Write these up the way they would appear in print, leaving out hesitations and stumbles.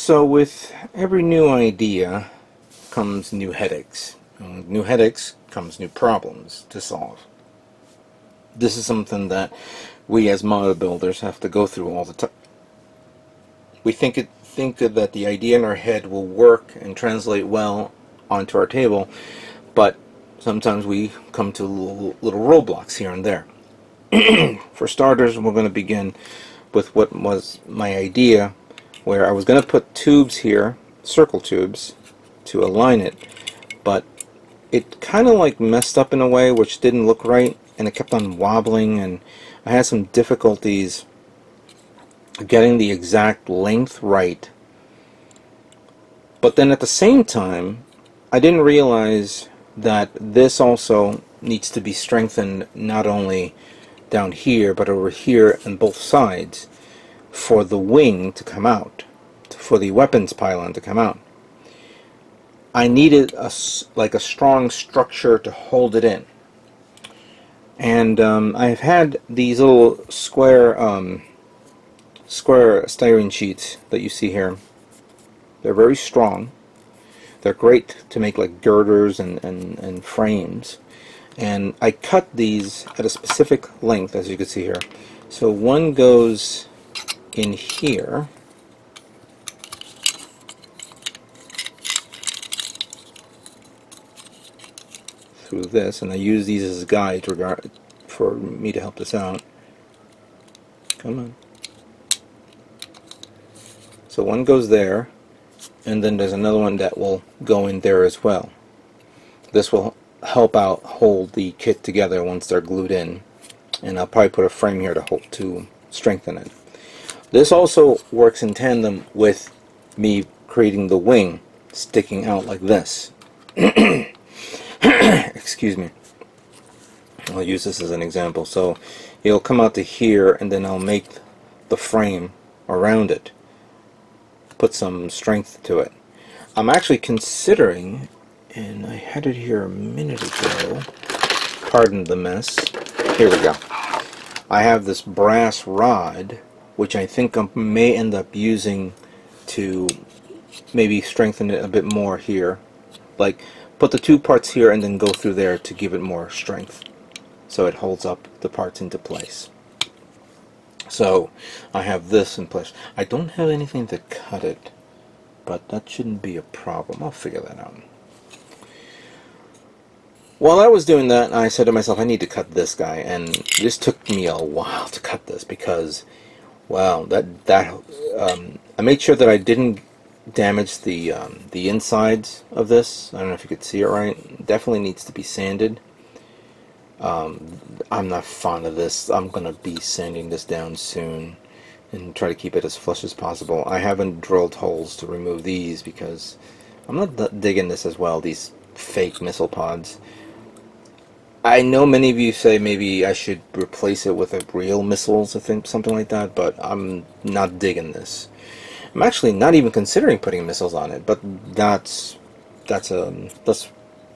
So with every new idea comes new headaches. And with new headaches comes new problems to solve. This is something that we as model builders have to go through all the time. We think that the idea in our head will work and translate well onto our table, but sometimes we come to little roadblocks here and there. For starters, we're going to begin with what was my idea, where I was going to put tubes here, circle tubes, to align it, but it kind of like messed up in a way which didn't look right, and it kept on wobbling, and I had some difficulties getting the exact length right. But then at the same time, I didn't realize that this also needs to be strengthened not only down here but over here on both sides for the wing to come out, for the weapons pylon to come out. I needed like a strong structure to hold it in. And I've had these little square styrene sheets that you see here. They're very strong. They're great to make like girders and frames. And I cut these at a specific length, as you can see here. So one goes in here. Through this, and I use these as guides for me to help this out. Come on. So one goes there, and then there's another one that will go in there as well. This will help out hold the kit together once they're glued in, and I'll probably put a frame here to strengthen it. This also works in tandem with me creating the wing sticking out like this. Excuse me. I'll use this as an example. So it'll come out to here, and then I'll make the frame around it, put some strength to it. I'm actually considering, and I had it here a minute ago, pardon the mess, here we go. I have this brass rod which I think I may end up using to maybe strengthen it a bit more here, like put the two parts here and then go through there to give it more strength so it holds up the parts into place. So I have this in place. I don't have anything to cut it, but that shouldn't be a problem. I'll figure that out. While I was doing that, I said to myself, I need to cut this guy, and this took me a while to cut this because, wow, I made sure that I didn't damage the insides of this. I don't know if you could see it right. It definitely needs to be sanded. I'm not fond of this. I'm going to be sanding this down soon and try to keep it as flush as possible. I haven't drilled holes to remove these because I'm not digging this as well, these fake missile pods. I know many of you say maybe I should replace it with a real missiles, I think, something like that, but I'm not digging this. I'm actually not even considering putting missiles on it, but that's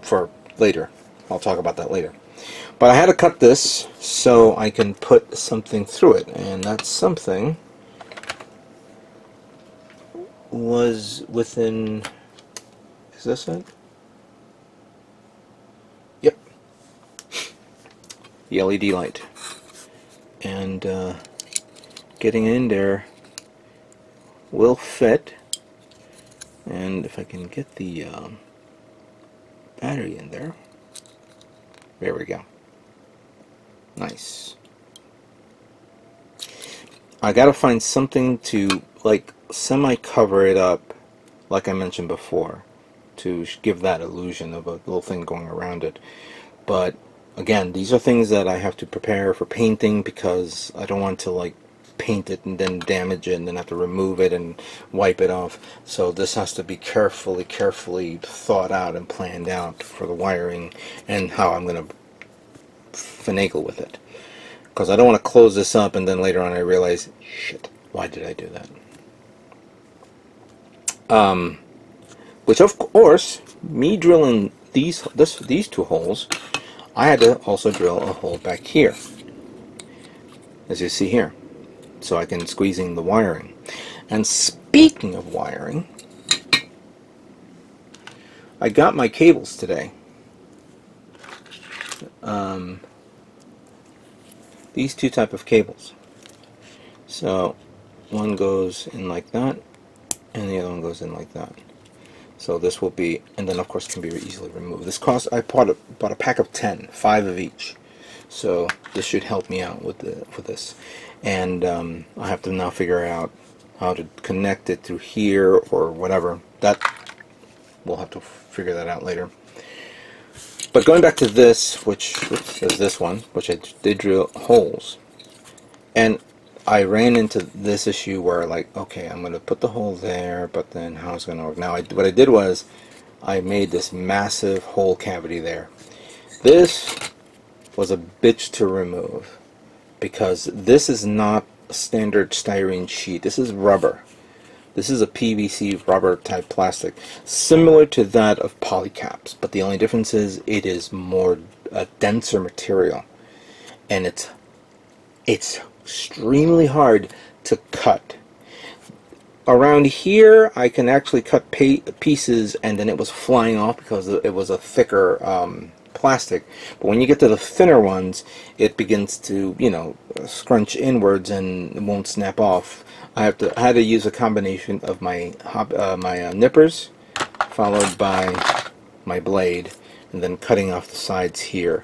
for later. I'll talk about that later. But I had to cut this so I can put something through it, and that something was within, is this it? Yep. The LED light. And getting in there will fit, and if I can get the battery in there, there we go. Nice. I gotta find something to like semi-cover it up, like I mentioned before, to give that illusion of a little thing going around it. But again, these are things that I have to prepare for painting because I don't want to like paint it and then damage it and then have to remove it and wipe it off. So this has to be carefully thought out and planned out for the wiring and how I'm going to finagle with it, because I don't want to close this up and then later on I realize, shit, why did I do that? Which of course, me drilling these two holes, I had to also drill a hole back here, as you see here, so I can squeeze in the wiring. And speaking speaking of wiring, I got my cables today. These two type of cables. So one goes in like that, and the other one goes in like that. So this will be, and then of course can be easily removed. This cost, I bought a pack of 10, 5 of each. So this should help me out with this. And I have to now figure out how to connect it through here or whatever. That we'll have to figure that out later. But going back to this, which is this one, which I did drill holes, and I ran into this issue where, like, okay, I'm going to put the hole there, but then how's it going to work? Now, what I did was I made this massive hole cavity there. This was a bitch to remove because this is not a standard styrene sheet. This is rubber. This is a PVC rubber type plastic, similar to that of polycaps, but the only difference is it is more a denser material, and it's extremely hard to cut. Around here I can actually cut pieces, and then it was flying off because it was a thicker plastic. But when you get to the thinner ones, it begins to, you know, scrunch inwards and it won't snap off. I had to use a combination of my nippers followed by my blade, and then cutting off the sides here.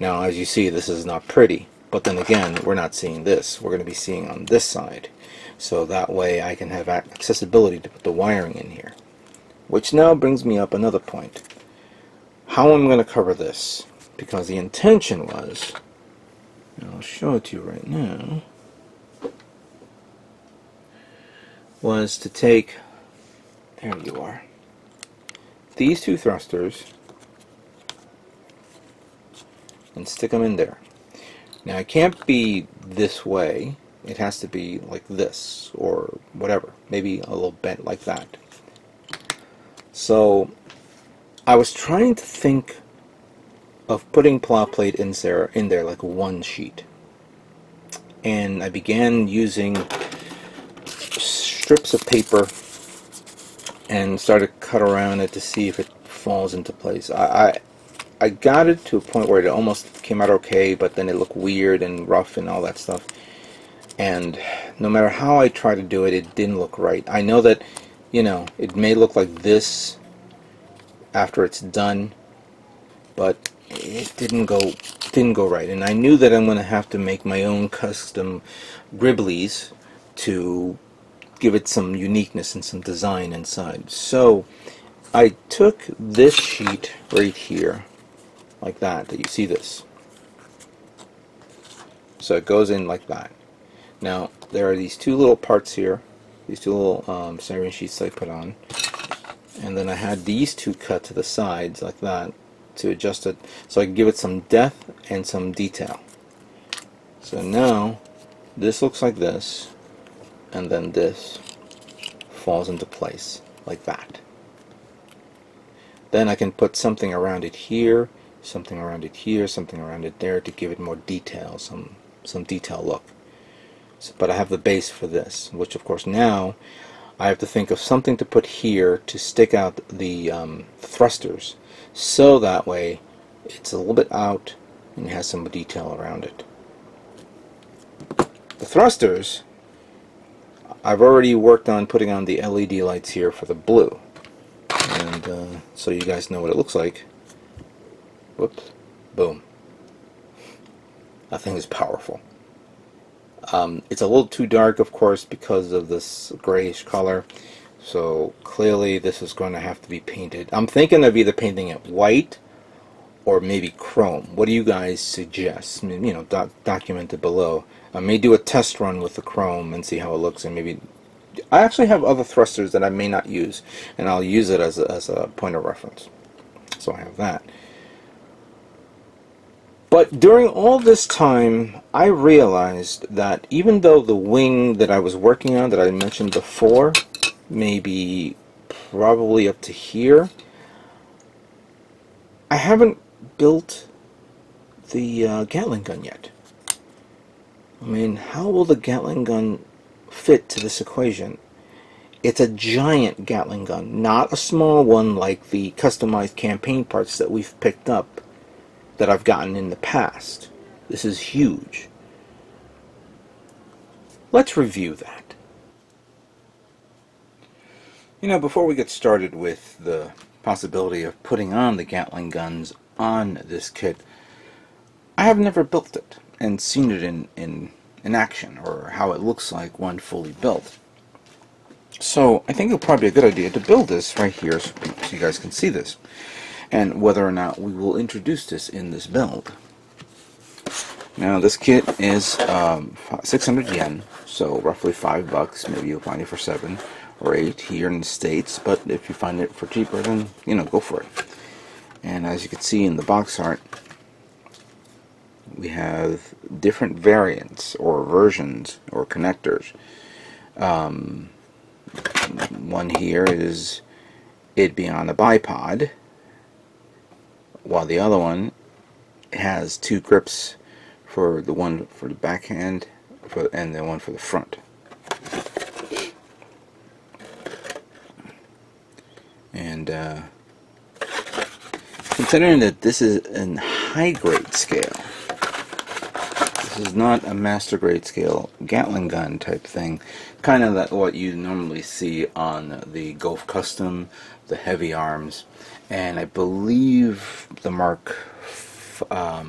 Now, as you see, this is not pretty, but then again, we're not seeing this. We're going to be seeing on this side, so that way I can have accessibility to put the wiring in here. Which now brings me up another point: how I'm going to cover this, because the intention was, and I'll show it to you right now, was to take, there you are, these two thrusters and stick them in there. Now it can't be this way, it has to be like this or whatever, maybe a little bent like that. So I was trying to think of putting plow plate in there like one sheet, and I began using strips of paper and started to cut around it to see if it falls into place. I got it to a point where it almost came out okay, but then it looked weird and rough and all that stuff, and no matter how I tried to do it, it didn't look right. I know that, you know, it may look like this after it's done, but it didn't go right, and I knew that I'm going to have to make my own custom gribblies to give it some uniqueness and some design inside. So I took this sheet right here, like that you see this. So it goes in like that. Now there are these two little parts here, these two little styrene sheets I put on, and then I had these two cut to the sides like that to adjust it so I can give it some depth and some detail. So now this looks like this, and then this falls into place like that. Then I can put something around it here, something around it here, something around it there to give it more detail, some detail look. So, but I have the base for this, which of course now I have to think of something to put here to stick out the thrusters, so that way it's a little bit out and has some detail around it. The thrusters, I've already worked on putting on the LED lights here for the blue, and so you guys know what it looks like. Whoops, boom. That thing is powerful. It's a little too dark, of course, because of this grayish color, so clearly this is going to have to be painted. I'm thinking of either painting it white or maybe chrome. What do you guys suggest? I mean, you know, document it below. I may do a test run with the chrome and see how it looks, and maybe I actually have other thrusters that I may not use, and I'll use it as a point of reference. So I have that. But during all this time, I realized that even though the wing that I was working on, that I mentioned before, maybe probably up to here, I haven't built the Gatling gun yet. I mean, how will the Gatling gun fit to this equation? It's a giant Gatling gun, not a small one like the customized campaign parts that we've picked up that I've gotten in the past. This is huge. Let's review that. You know, before we get started with the possibility of putting on the Gatling guns on this kit, I have never built it and seen it in action, or how it looks like when fully built. So I think it'll probably be a good idea to build this right here so you guys can see this, and whether or not we will introduce this in this build. Now this kit is 600 yen, so roughly $5. Maybe you'll find it for 7 or 8 here in the States, but if you find it for cheaper, then go for it. And as you can see in the box art, we have different variants or versions or connectors. One here is it being on a bipod, while the other one has 2 grips, for the one for the backhand and the one for the front. And considering that this is in high grade scale, this is not a master grade scale Gatling gun type thing, kind of like what you normally see on the Gulf Custom, the heavy arms, and I believe the Mark, what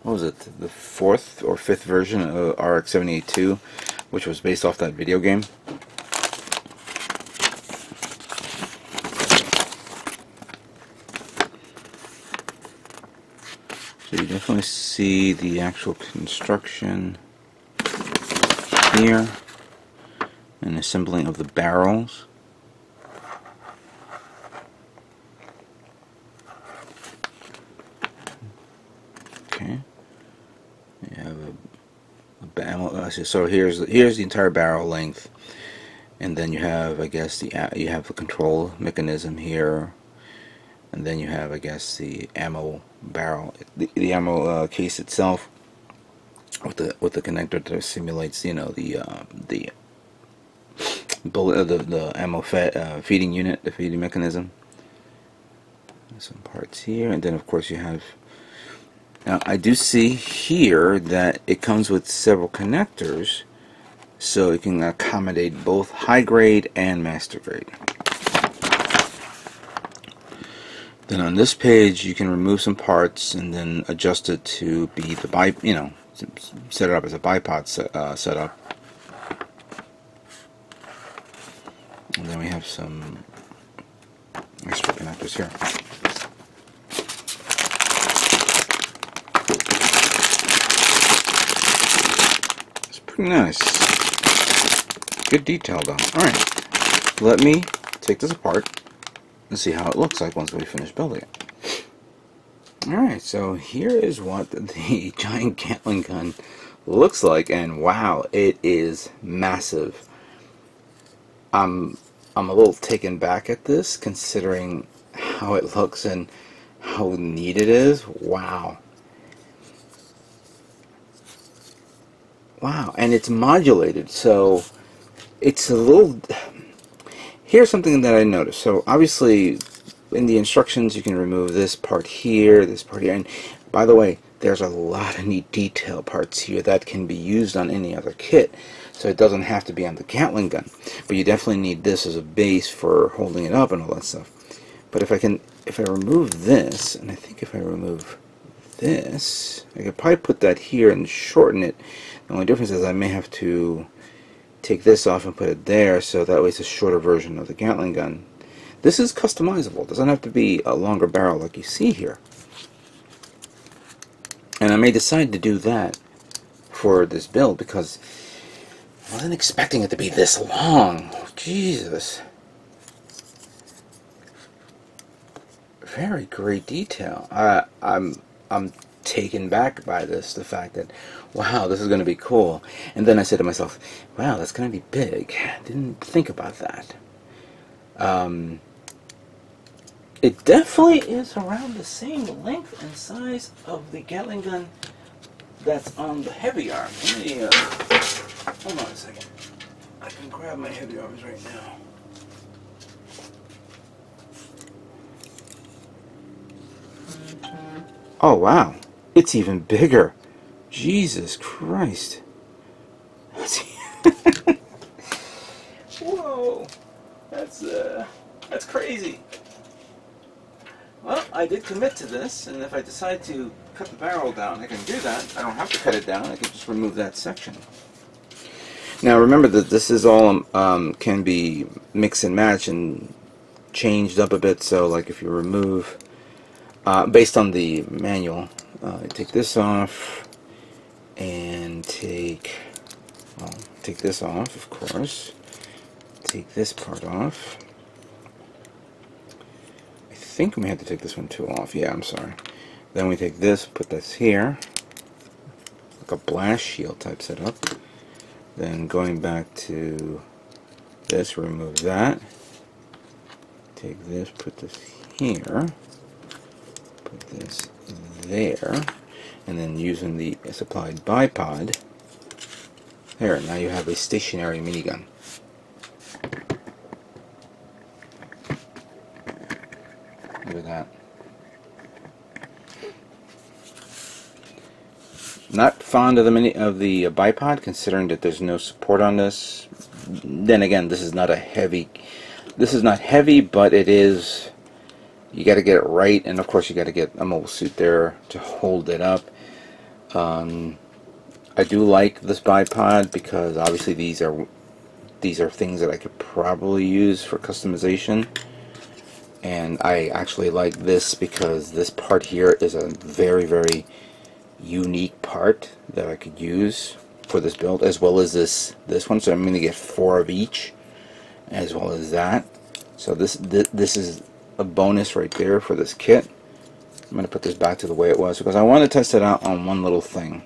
was it, the 4th or 5th version of RX-78-2, which was based off that video game. So you definitely see the actual construction here, and assembling of the barrels. Okay, you have so here's the entire barrel length, and then you have, I guess, you have the control mechanism here. And then you have, I guess, the ammo barrel, the ammo case itself, with the connector that simulates, the bullet, the ammo feeding unit, the feeding mechanism. Some parts here, and then of course you have. Now I do see here that it comes with several connectors, so it can accommodate both high grade and master grade. Then on this page you can remove some parts and then adjust it to be the set it up as a bipod setup. And then we have some extra connectors here. It's pretty nice. Good detail though. Alright, let me take this apart and see how it looks like once we finish building it. Alright, so here is what the Giant Gatling gun looks like, and wow, it is massive. I'm a little taken back at this, considering how it looks and how neat it is. Wow. Wow, and it's modulated, so it's a little... Here's something that I noticed. So obviously in the instructions you can remove this part here, and by the way, there's a lot of neat detail parts here that can be used on any other kit, so it doesn't have to be on the Gatling gun, but you definitely need this as a base for holding it up and all that stuff. But if I remove this, and I think if I remove this, I could probably put that here and shorten it. The only difference is I may have to take this off and put it there, so that way it's a shorter version of the Gatling gun. This is customizable. It doesn't have to be a longer barrel like you see here. And I may decide to do that for this build because I wasn't expecting it to be this long. Jesus. Very great detail. I'm taken back by this, the fact that, wow, this is going to be cool. And then I said to myself, wow, that's going to be big. Didn't think about that. It definitely is around the same length and size of the Gatling gun that's on the heavy arm. Let me, hold on a second. I can grab my heavy arms right now. Oh wow, it's even bigger. Jesus Christ. Whoa, that's crazy. Well, I did commit to this, and if I decide to cut the barrel down, I can do that. I don't have to cut it down. I can just remove that section. Now remember that this is all can be mix and match and changed up a bit. So like if you remove, based on the manual, take this off and take this off, of course. Take this part off. I think we had to take this one too off. Yeah, I'm sorry. Then we take this, put this here, like a blast shield type setup. Then going back to this, remove that. Take this, put this here, put this there, and then using the supplied bipod. There, now you have a stationary minigun. Look at that. Not fond of the bipod, considering that there's no support on this. Then again, this is not heavy, but it is. You got to get it right, and of course you got to get a mobile suit there to hold it up. I do like this bipod because obviously these are things that I could probably use for customization. And I actually like this because this part here is a very, very unique part that I could use for this build, as well as this one. So I'm going to get 4 of each, as well as that. So this is a bonus right there for this kit. I'm going to put this back to the way it was because I want to test it out on one little thing.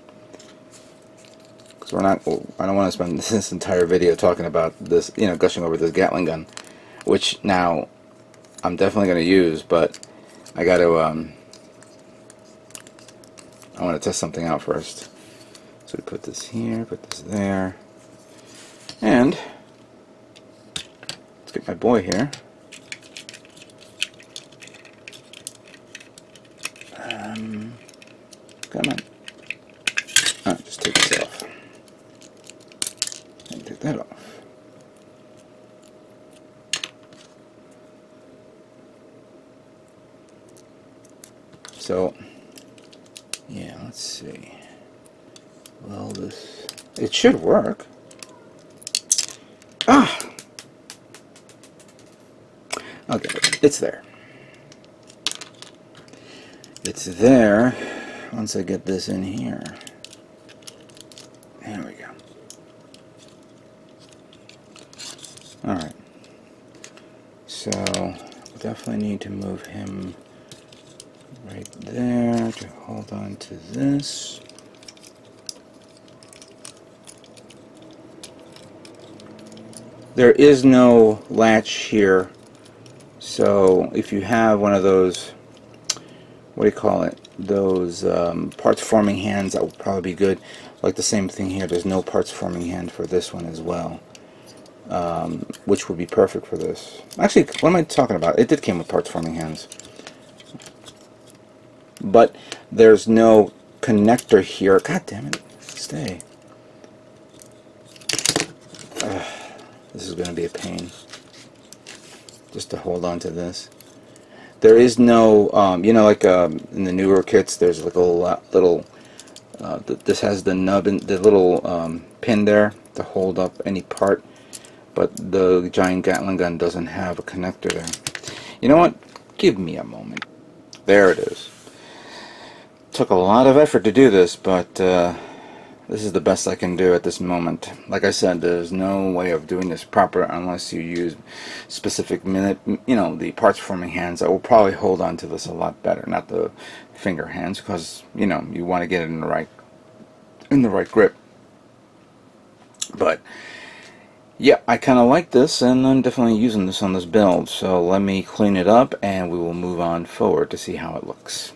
Because I don't want to spend this entire video talking about this, gushing over this Gatling gun, which now I'm definitely going to use, but I got to, I want to test something out first. So we put this here, put this there, and let's get my boy here. Come on. Just take this off. And take that off. So, yeah, let's see. Well, it should work. Okay, it's there. It's there once I get this in here. There we go. Alright. So, definitely need to move him right there to hold on to this. There is no latch here, so if you have one of those, what do you call it, those parts forming hands, that would probably be good. Like the same thing here, there's no parts forming hand for this one as well, which would be perfect for this. Actually, what am I talking about? It did come with parts forming hands, but there's no connector here. God damn it, stay. This is going to be a pain just to hold on to this. There is no, like in the newer kits, there's like a little, this has the nub and the little pin there to hold up any part, but the Giant Gatling gun doesn't have a connector there. You know what? Give me a moment. There it is. Took a lot of effort to do this, but this is the best I can do at this moment. Like I said, there's no way of doing this proper unless you use specific the parts forming hands that will probably hold on to this a lot better, not the finger hands, because you want to get it in the right grip. But yeah, I kind of like this, and I'm definitely using this on this build. So let me clean it up, and we will move on forward to see how it looks.